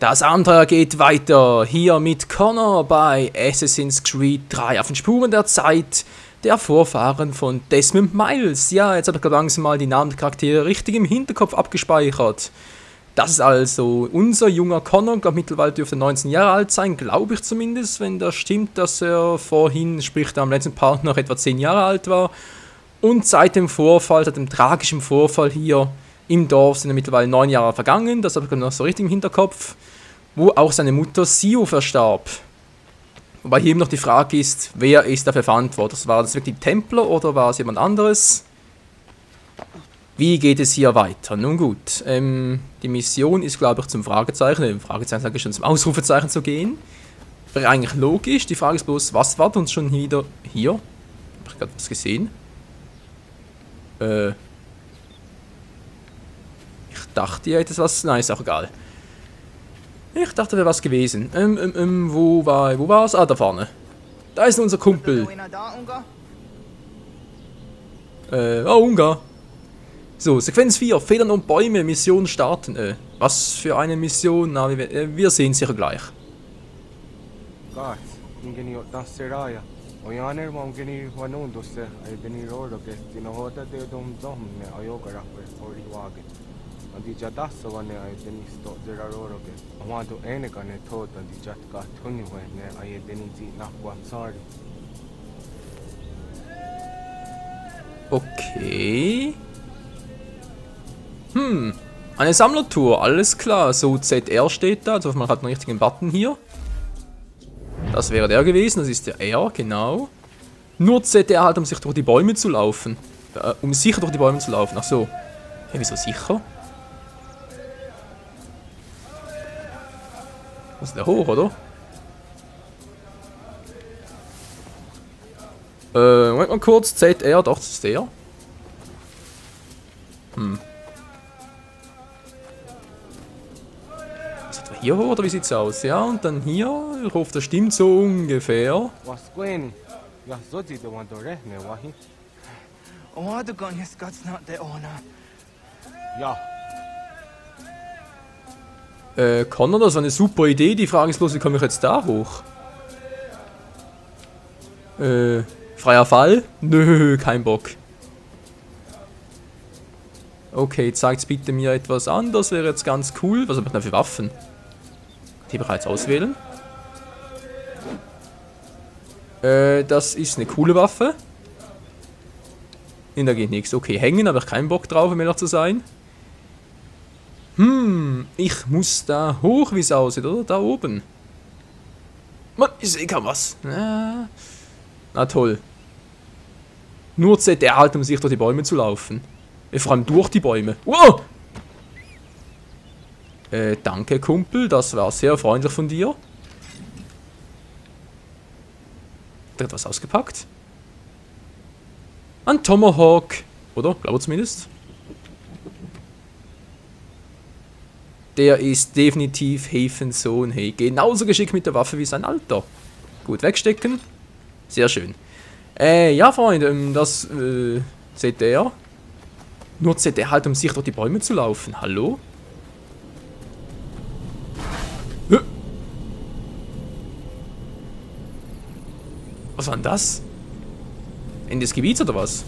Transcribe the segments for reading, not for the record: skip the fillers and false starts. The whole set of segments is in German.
Das Abenteuer geht weiter, hier mit Connor bei Assassin's Creed 3 auf den Spuren der Zeit, der Vorfahren von Desmond Miles. Ja, jetzt habe ich gerade langsam mal die Namen der Charaktere richtig im Hinterkopf abgespeichert. Das ist also unser junger Connor, glaube mittlerweile dürfte er 19 Jahre alt sein, glaube ich zumindest, wenn das stimmt, dass er vorhin, sprich am letzten Part noch etwa 10 Jahre alt war. Und seit dem Vorfall, seit dem tragischen Vorfall hier im Dorf sind mittlerweile 9 Jahre vergangen, das habe ich noch so richtig im Hinterkopf, wo auch seine Mutter Sio verstarb. Wobei hier eben noch die Frage ist, wer ist dafür verantwortlich? War das wirklich Templer oder war es jemand anderes? Wie geht es hier weiter? Nun gut, die Mission ist, glaube ich, zum Fragezeichen, Fragezeichen sage ich schon, zum Ausrufezeichen zu gehen. Wäre eigentlich logisch, die Frage ist bloß, was wartet uns schon wieder hier? Habe ich gerade was gesehen? Ich dachte, ihr hättet was, nein, ist auch egal. Ich dachte, wäre was gewesen. Wo war's? Ah, da vorne. Da ist unser Kumpel. Ungar. So, Sequenz 4. Federn und Bäume. Mission starten. Was für eine Mission? Na, wir sehen sicher gleich. Okay. Eine Sammlertour, alles klar. So, ZR steht da, also man hat einen richtigen Button hier. Das wäre der gewesen, das ist der R, genau. Nur ZR halt, um sich durch die Bäume zu laufen. Um sicher durch die Bäume zu laufen, ach so. Ja, wieso sicher? Muss der hoch, oder? Moment mal kurz, ZR, doch, das ist der. Was hat er hier hoch, oder wie sieht's aus? Ja, und dann hier, ich hoffe, das stimmt so ungefähr. Connor, das war eine super Idee. Die Frage ist bloß, wie komme ich jetzt da hoch? Freier Fall? Nö, kein Bock. Okay, zeigt's bitte mir etwas an. Das wäre jetzt ganz cool. Was habe ich denn für Waffen? Die bereits auswählen. Das ist eine coole Waffe. Da geht nichts. Okay, hängen habe ich keinen Bock drauf, um ehrlich zu sein. Ich muss da hoch, wie es aussieht, oder? Da oben. Mann, ich sehe kaum was. Na toll. Nur ZR halt, um sich durch die Bäume zu laufen. Vor allem durch die Bäume. Wow! Danke, Kumpel. Das war sehr freundlich von dir. Der hat was ausgepackt. Ein Tomahawk. Oder? Glaube zumindest. Der ist definitiv Häfensohn. Hey, genauso geschickt mit der Waffe wie sein Alter. Gut, wegstecken. Sehr schön. Ja, Freunde, das ZR. Nur ZR halt, um sich durch die Bäume zu laufen. Hallo? Was war denn das? Ende des Gebiets oder was?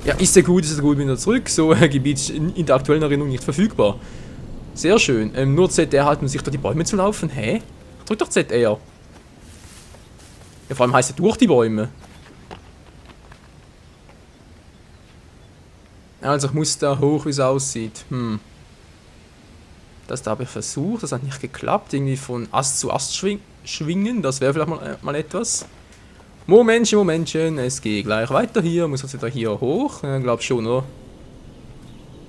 Ja, ist ja gut, bin wieder zurück. So, Gebiet ist in der aktuellen Erinnerung nicht verfügbar. Sehr schön. Nur ZR halt, um sich durch die Bäume zu laufen. Hä? Drück doch ZR. Ja, vor allem heißt er durch die Bäume. Also ich muss da hoch, wie es aussieht. Das da habe ich versucht, das hat nicht geklappt. Irgendwie von Ast zu Ast schwingen, das wäre vielleicht mal etwas. Momentchen, es geht gleich weiter hier. Muss jetzt wieder hier hoch? Ich glaube schon, oder?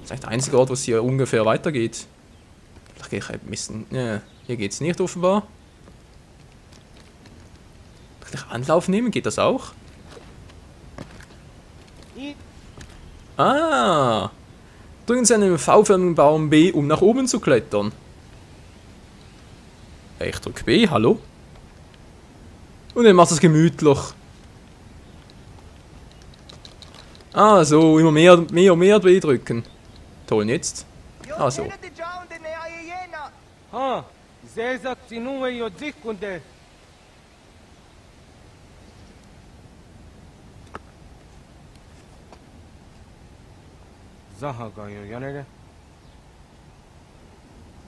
Das ist eigentlich der einzige Ort, wo es hier ungefähr weitergeht. Vielleicht gehe ich ein bisschen... Ja, hier geht es nicht offenbar. Kann ich Anlauf nehmen? Geht das auch? Ah! Drücken Sie einen V-förmigen Baum B, um nach oben zu klettern. Ich drücke B, hallo? Und dann macht es gemütlich. Ah, so, immer mehr B drücken. Toll, jetzt. Ah, so. Ha, ze sagt sie nur jo dick und der. Zaha ga jo yanere.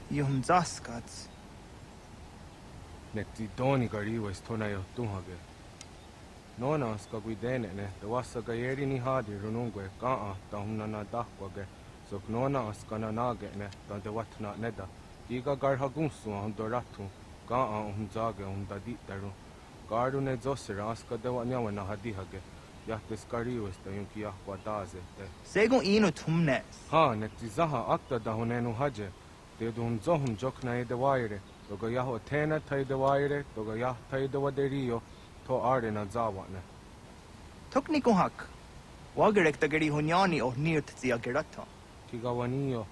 Yum zaskats. Nek ti doni gari was tona yo tuhage. Nona ska guidene ne, the wasa gayeri ni hadi runungwe kaa ta humna na dahwage. So nona ska na nage ne, ta de watna neda. Diga gar hagunsu hon doratu. Kaa zage da ditaru. Garu ne zosera ska de wanyawa na hadihage. Yahtes gari was ta yunki yahwa daze te. Segun inu tumnes. Ha, nek ti zaha akta da honenu haje. De dun zohum jokna de waire. Doga yaho tena tai de waire, doga yah tai de waderio. To arde na zawane. Tukni kuhak. Wagerek tagari hunyani o nirt zia gerata. Tigawanio.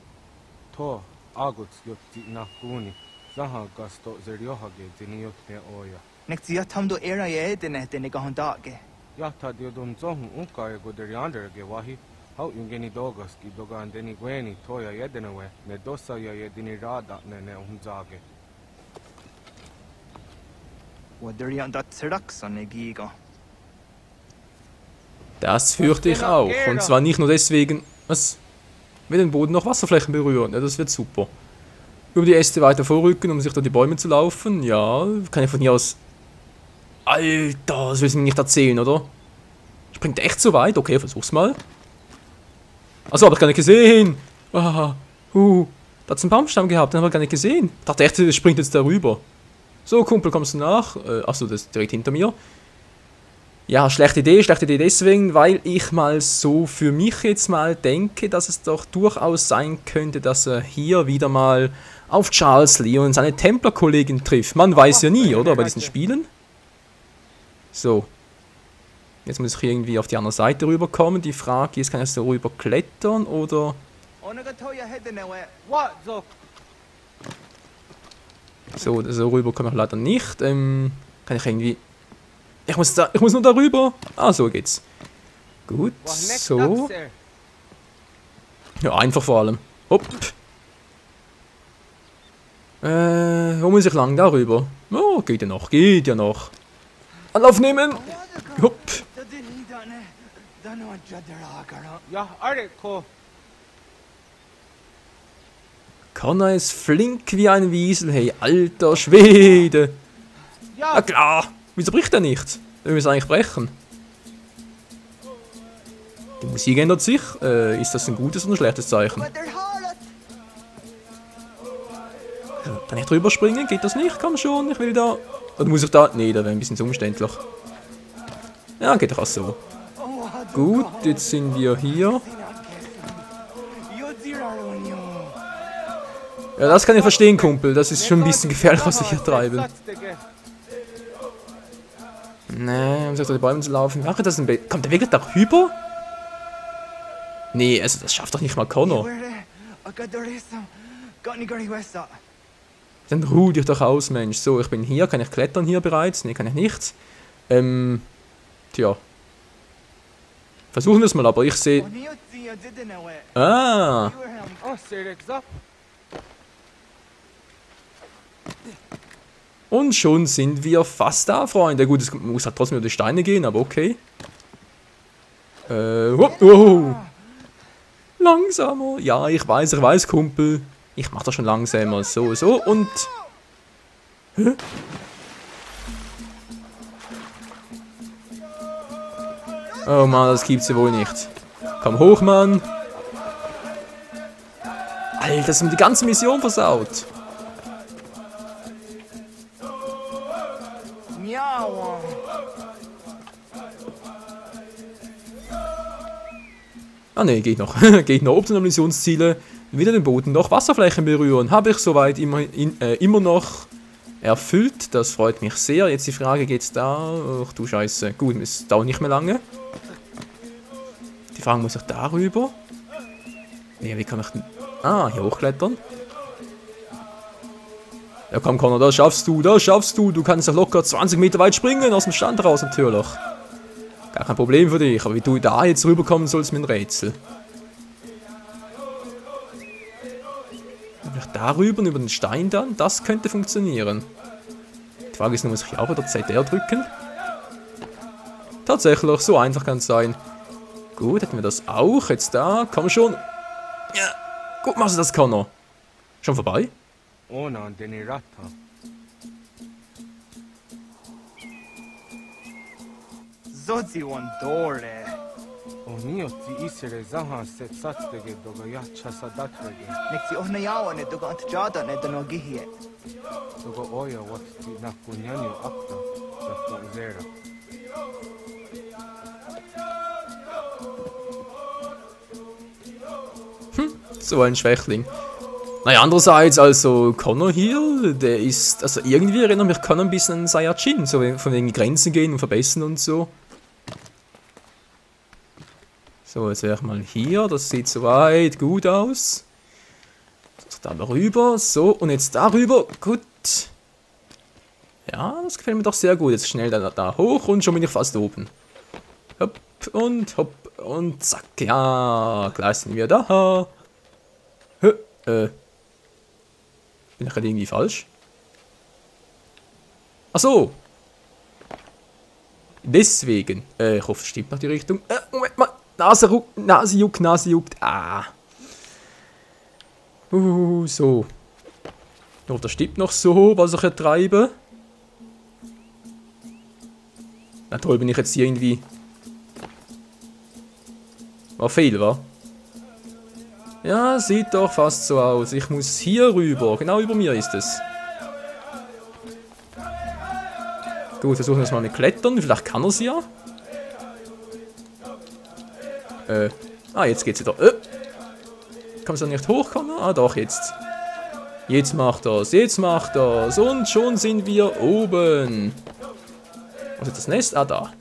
To aguts yotti na kuni. Zaha gasto zeriohage diniot ne oya. Nek zia tamdo era ye dene dene gahondage. Yahta diodun zohum unkaye goderianderge wahi. Hau yungeni dogaski doga andeni gweni toya yedenewe. Ne dosa ya yedini rada ne umzage. Waderian dat Zeraxon egiga. Das fürchte ich auch. Und zwar nicht nur deswegen, was? Mit dem Boden noch Wasserflächen berühren. Ja, das wird super. Über die Äste weiter vorrücken, um sich durch die Bäume zu laufen. Ja, kann ich von hier aus... Alter, das willst du mir nicht erzählen, oder? Springt echt so weit? Okay, versuch's mal. Achso, hab ich gar nicht gesehen. Ah, da hat's einen Baumstamm gehabt, den hab ich gar nicht gesehen. Ich dachte echt, das springt jetzt darüber. So, Kumpel, kommst du nach? Achso, das ist direkt hinter mir. Ja, schlechte Idee deswegen, weil ich mal so für mich jetzt mal denke, dass es doch durchaus sein könnte, dass er hier wieder mal auf Charles Lee und seine Templerkollegin trifft. Man weiß ja nie, oder? Bei diesen Spielen. So. Jetzt muss ich irgendwie auf die andere Seite rüberkommen. Die Frage ist, kann ich so rüber klettern oder... So rüber komme ich leider nicht. Kann ich irgendwie... Ich muss nur darüber. Ah, so geht's. Gut, so. Ja, einfach vor allem. Hopp. Wo muss ich lang? Darüber. Oh, geht ja noch. Anlauf nehmen. Hopp. Ja, Areko. Connor ist flink wie ein Wiesel, hey, alter Schwede. Ja klar, wieso bricht er nicht? Wir müssen eigentlich brechen. Die Musik ändert sich. Ist das ein gutes oder ein schlechtes Zeichen? Kann ich drüber springen? Geht das nicht? Komm schon, ich will da... Oder muss ich da... Nee, da wäre ein bisschen zu umständlich. Ja, geht doch auch so. Gut, jetzt sind wir hier. Ja, das kann ich verstehen, Kumpel. Das ist schon ein bisschen gefährlich, was wir hier treiben. Nee, um sich durch die Bäume zu laufen. Mache das ein bisschen. Kommt der wirklich darüber? Nee, also das schafft doch nicht mal Connor. Dann ruh dich doch aus, Mensch. So, ich bin hier. Kann ich klettern hier bereits? Nee, kann ich nicht. Tja. Versuchen wir es mal, aber ich sehe... Ah! Und schon sind wir fast da, Freunde. Gut, es muss halt trotzdem über die Steine gehen, aber okay. Langsamer. Ja, ich weiß, Kumpel. Ich mach das schon langsamer. So und... Hä? Oh Mann, das gibt's ja wohl nicht. Komm hoch, Mann. Alter, das ist mir die ganze Mission versaut. Ah ne, geht noch. Geht noch. Optionale Missionsziele. Wieder den Boden noch Wasserflächen berühren. Habe ich soweit immer noch erfüllt. Das freut mich sehr. Jetzt die Frage, geht's da? Ach du Scheiße. Gut, es dauert nicht mehr lange. Die Frage, muss ich darüber? Ne, wie kann ich denn... Ah, hier hochklettern. Ja komm Connor, das schaffst du. Du kannst doch locker 20 Meter weit springen aus dem Stand raus im Türloch. Gar kein Problem für dich, aber wie du da jetzt rüberkommen sollst, mit ein Rätsel. Wenn ich darüber und über den Stein dann. Das könnte funktionieren. Die Frage ist nur, muss ich auch wieder ZR drücken? Tatsächlich, so einfach kann es sein. Gut, hätten wir das auch. Jetzt da, komm schon. Ja, gut machst du das, Connor. Schon vorbei? Ona deni ratta. Zodzi one dore. Onio ti isere zahan set satstege doga yacha sadatrege. Nexi ohna yawane doga ant jada ne dono gihie. Doga oya wat ti nakunyanyo akta. Dakta zera. So ein Schwächling. Naja, andererseits, also Connor hier, der ist, also irgendwie erinnert mich Connor ein bisschen an Saiyajin, so von wegen Grenzen gehen und verbessern und so. So, jetzt wäre ich mal hier, das sieht soweit gut aus. So, da rüber, so, und jetzt darüber, gut. Ja, das gefällt mir doch sehr gut, jetzt schnell da hoch und schon bin ich fast oben. Hopp und zack, ja, gleich sind wir da. Bin ich gerade irgendwie falsch? Ach so. Deswegen. Ich hoffe, es stimmt noch die Richtung. Moment mal. Nase juckt. Ah. So. Oh, das stimmt noch so, was ich hier treibe. Na toll, bin ich jetzt hier irgendwie... War fehl, wa? Ja, sieht doch fast so aus. Ich muss hier rüber. Genau über mir ist es. Gut, versuchen wir es mal mit Klettern. Vielleicht kann er es ja. Jetzt geht's wieder. Kann man so nicht hochkommen? Ah, doch, jetzt. Jetzt macht er's. Und schon sind wir oben. Was ist das Nest? Ah, da.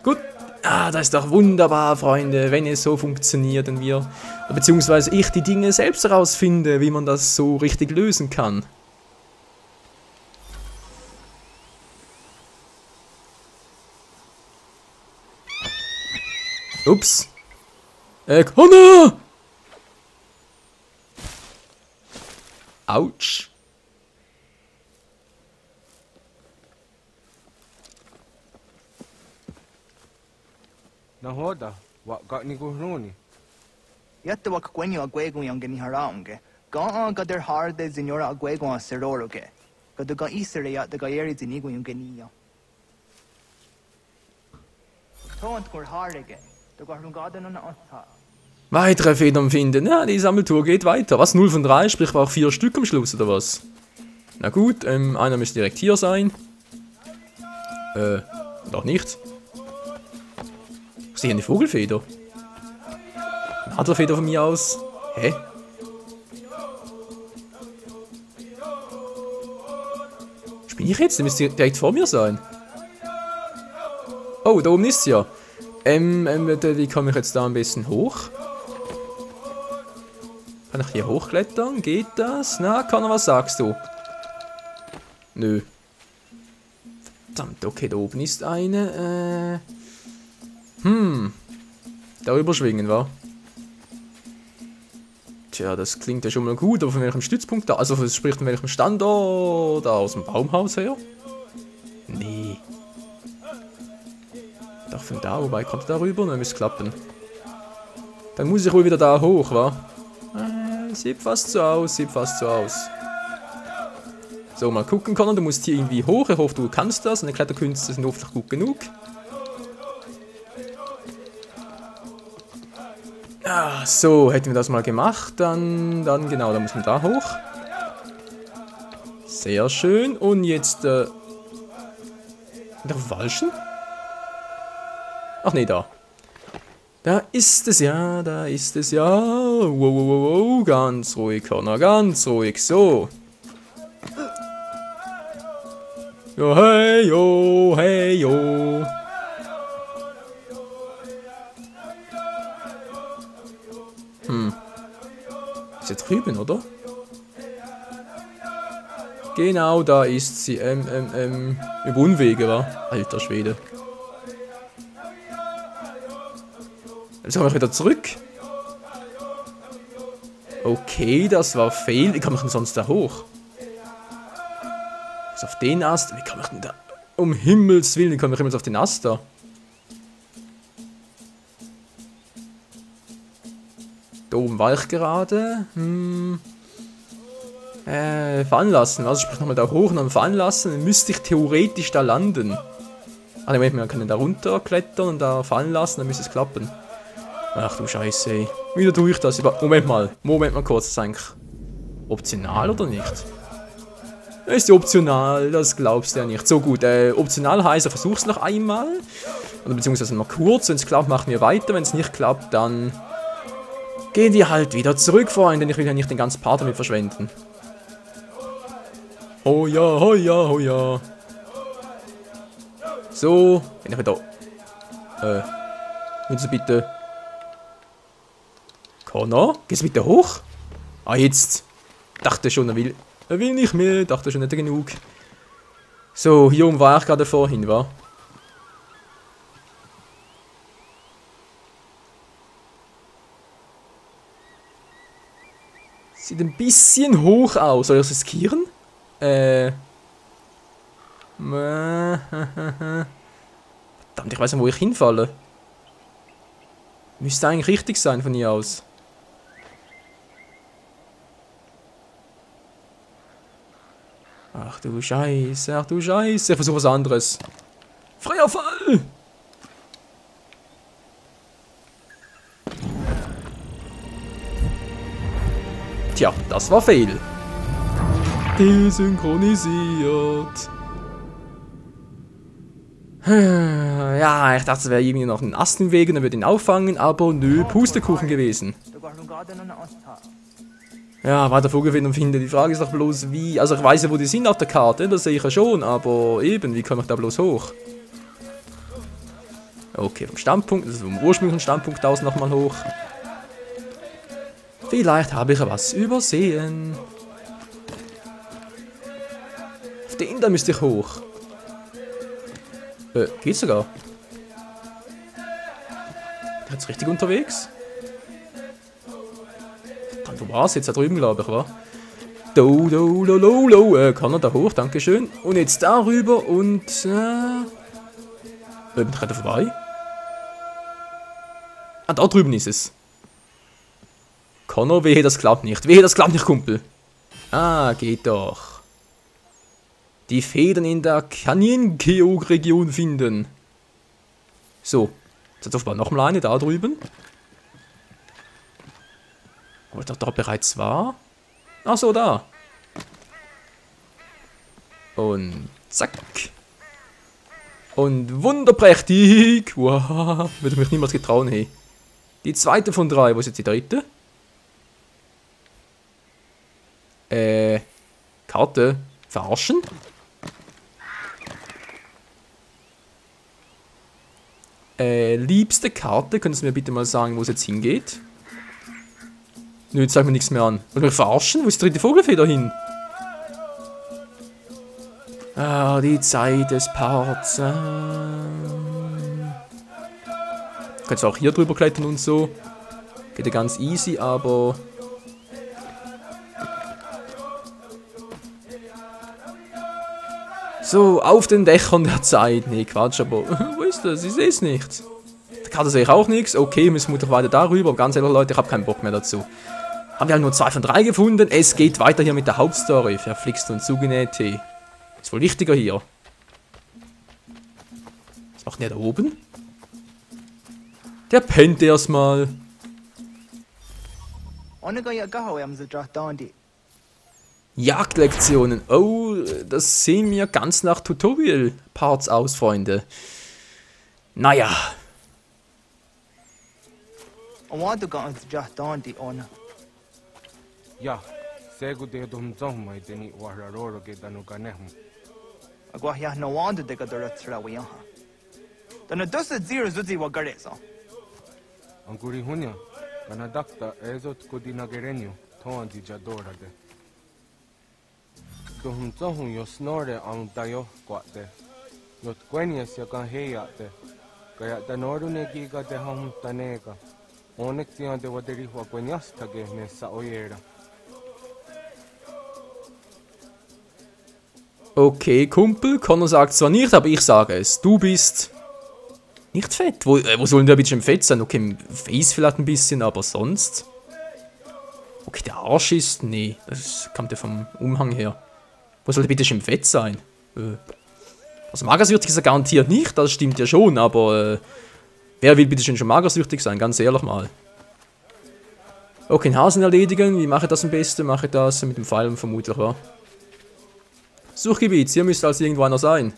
Gut. Ah, das ist doch wunderbar, Freunde, wenn es so funktioniert und wir, beziehungsweise ich die Dinge selbst herausfinde, wie man das so richtig lösen kann. Ups. Connor! Autsch. Nahoda, wa gatni guhruni. Yatta wak gwenyo agwego yang geni haraunge. Ga gader harde zinora agwego an seroroge. Gaduga isere ya daga yeri zinigo yung geniya. Tont kur harege. Daga rungaden an otha. Weitere Federn finden. Ja, die Sammeltour geht weiter. Was? 0 von 3? Sprich, war auch 4 Stück am Schluss, oder was? Na gut, einer müsste direkt hier sein. Doch nicht. Ich sehe eine Vogelfeder. Eine Adlerfeder von mir aus. Hä? Spinne ich jetzt? Die müsste direkt vor mir sein. Oh, da oben ist sie ja. Wie komme ich jetzt da am besten hoch? Kann ich hier hochklettern? Geht das? Na, Connor, was sagst du? Nö. Verdammt, okay, da oben ist eine, Darüber schwingen, wa? Tja, das klingt ja schon mal gut, aber von welchem Stützpunkt da? Also, es spricht von welchem Standort? Da aus dem Baumhaus her? Nee. Doch von da, wobei kommt da rüber? Dann müsste es klappen. Dann muss ich wohl wieder da hoch, wa? Sieht fast so aus, So, mal gucken, Connor, du musst hier irgendwie hoch. Ich hoffe, du kannst das. Deine Kletterkünste sind hoffentlich gut genug. Ah, so, hätten wir das mal gemacht, dann genau, dann muss man da hoch. Sehr schön. Und jetzt, wieder falschen? Ach nee, da. Da ist es ja. Wow. Ganz ruhig, Connor, ganz ruhig. So. Jo, hey, yo. Ist jetzt drüben, oder? Genau, da ist sie. Über Unwege, wa? Alter Schwede. Jetzt kommen wir wieder zurück. Okay, das war fail. Wie komme ich denn sonst da hoch? Was auf den Ast? Wie komme ich denn da? Um Himmels Willen, wie komme ich jetzt auf den Ast da? Da oben war ich gerade. Fallen lassen. Also sprich nochmal da hoch und dann fallen lassen. Dann müsste ich theoretisch da landen. Ah, Moment, man kann da runter klettern und da fallen lassen, dann müsste es klappen. Ach du Scheiße, ey. Wieder tue ich das. Moment mal kurz. Das ist eigentlich optional oder nicht? Ist ja optional, das glaubst du ja nicht. So gut, optional heißt, er versucht es noch einmal. Oder beziehungsweise noch kurz. Wenn es klappt, machen wir weiter. Wenn es nicht klappt, dann gehen die halt wieder zurück, Freunde. Denn ich will ja nicht den ganzen Part damit verschwenden. Oh ja, oh ja, oh ja. So, bin ich wieder. Willst du bitte. Connor? Gehst du bitte hoch? Ah, jetzt. Dachte schon, er will nicht mehr. Dachte schon, nicht genug. So, hier oben war ich gerade vorhin, wa? Sieht ein bisschen hoch aus. Soll ich das riskieren? Verdammt, ich weiß nicht, wo ich hinfalle. Müsste eigentlich richtig sein von hier aus. Ach du Scheiße, ach du Scheiße. Ich versuche was anderes. Freier Fall! Tja, das war fail. Desynchronisiert. Ja, ich dachte, es wäre irgendwie noch ein Ast im Weg und dann würde ihn auffangen, aber nö, Pustekuchen gewesen. Ja, weiter vorgewinnt finde. Die Frage ist doch bloß wie. Also ich weiß ja, wo die sind auf der Karte, das sehe ich ja schon, aber eben, wie komme ich da bloß hoch? Okay, vom Standpunkt, also vom ursprünglichen Standpunkt aus nochmal hoch. Vielleicht habe ich was übersehen. Auf den da müsste ich hoch. Geht sogar. Der ist richtig unterwegs. Verdammt, wo war es jetzt? Da drüben, glaube ich, war. Kann er da hoch, dankeschön. Und jetzt darüber und... bin ich gerade vorbei? Ah, da drüben ist es. Connor, wehe, das klappt nicht. Wehe, das klappt nicht, Kumpel. Ah, geht doch. Die Federn in der Canyon-Geog-Region finden. So. Jetzt offenbar nochmal eine da drüben. Wo ich doch da bereits war. Ach so, da. Und zack. Und wunderprächtig. Wow. Würde mich niemals getrauen, hey. Die zweite von 3. Wo ist jetzt die dritte? Karte. Verarschen? Liebste Karte. Könntest du mir bitte mal sagen, wo es jetzt hingeht? Nö, jetzt sagt mir nichts mehr an. Wollt ihr mich verarschen? Wo ist die dritte Vogelfeder hin? Ah, die Zeit des Parts. Kannst du auch hier drüber klettern und so. Geht ja ganz easy, aber... So, auf den Dächern der Zeit. Nee, Quatsch, aber wo ist das? Ich sehe es nicht. Da kann sehe ich auch nichts. Okay, müssen wir doch weiter darüber. Aber ganz ehrlich, Leute, ich habe keinen Bock mehr dazu. Haben wir halt nur 2 von 3 gefunden. Es geht weiter hier mit der Hauptstory. Verflixt und zugenäht, hey. Ist wohl wichtiger hier. Was macht der da oben? Der pennt erstmal. Jagdlektionen. Oh, das sehen mir ganz nach Tutorial-Parts aus, Freunde. Naja. Ja, sehr gut, der dumm Song, mein Denny, war der Rohre geht dann noch gar nicht. Agua ya no wanda de kadar tsrawiya. Dann das zero zuzi wa garesa. Anguri hunya, kana dakta ezot kodina gerenyo, toan di jadora de. Tuhum tohum yo snore ang tayo kwate. Yot kwenya siya kan heyate. Kaya tanoru ne giga de hum taneka. Onek tian de waderi wa gwenyastage ne saoyera. Okay, Kumpel, Connor sagt zwar nicht, aber ich sage es. Du bist nicht fett. Wo soll denn der bitte fett sein? Okay, im Face vielleicht ein bisschen, aber sonst... Okay, der Arsch ist... Nee, das kommt ja vom Umhang her. Wo soll der bitte schon fett sein? Also magersüchtig ist er garantiert nicht, das stimmt ja schon, aber... wer will bitte schon magersüchtig sein? Ganz ehrlich mal. Okay, den Hasen erledigen. Wie mache ich das am besten? Mache ich das mit dem Pfeil vermutlich, wa? Suchgebiet, hier müsste also irgendwo einer sein.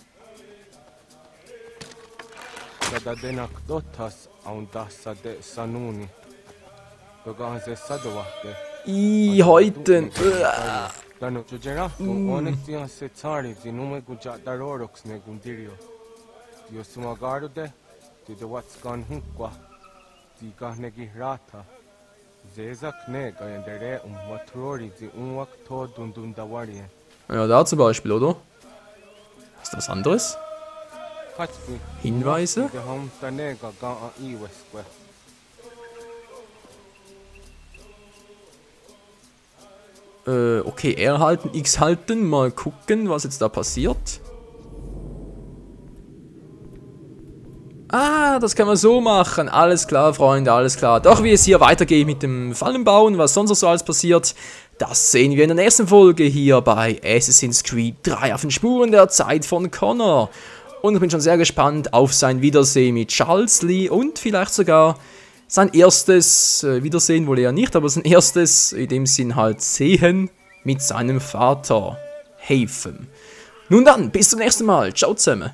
Sadadenak dotas aundas sade sanuni. Doganse sadowake. Heute. Dano jujera, onek tian se tsari, zinume gujatdarorox ne gundirio. Dio sumagarude, di de watskan hunkwa, di gahnegi rata. Zezak ne gayendere watrori, di unwak to dundundawarien. Ja, da zum Beispiel, oder? Ist da was anderes? Hinweise? Okay, R halten, X halten, mal gucken, was jetzt da passiert. Ah, das kann man so machen. Alles klar, Freunde, alles klar. Doch wie es hier weitergeht mit dem Fallenbauen, was sonst noch so alles passiert, das sehen wir in der nächsten Folge hier bei Assassin's Creed 3 auf den Spuren der Zeit von Connor. Und ich bin schon sehr gespannt auf sein Wiedersehen mit Charles Lee und vielleicht sogar sein erstes Wiedersehen, wohl eher nicht, aber sein erstes, in dem Sinn halt Sehen mit seinem Vater, Haytham. Nun dann, bis zum nächsten Mal. Ciao zusammen.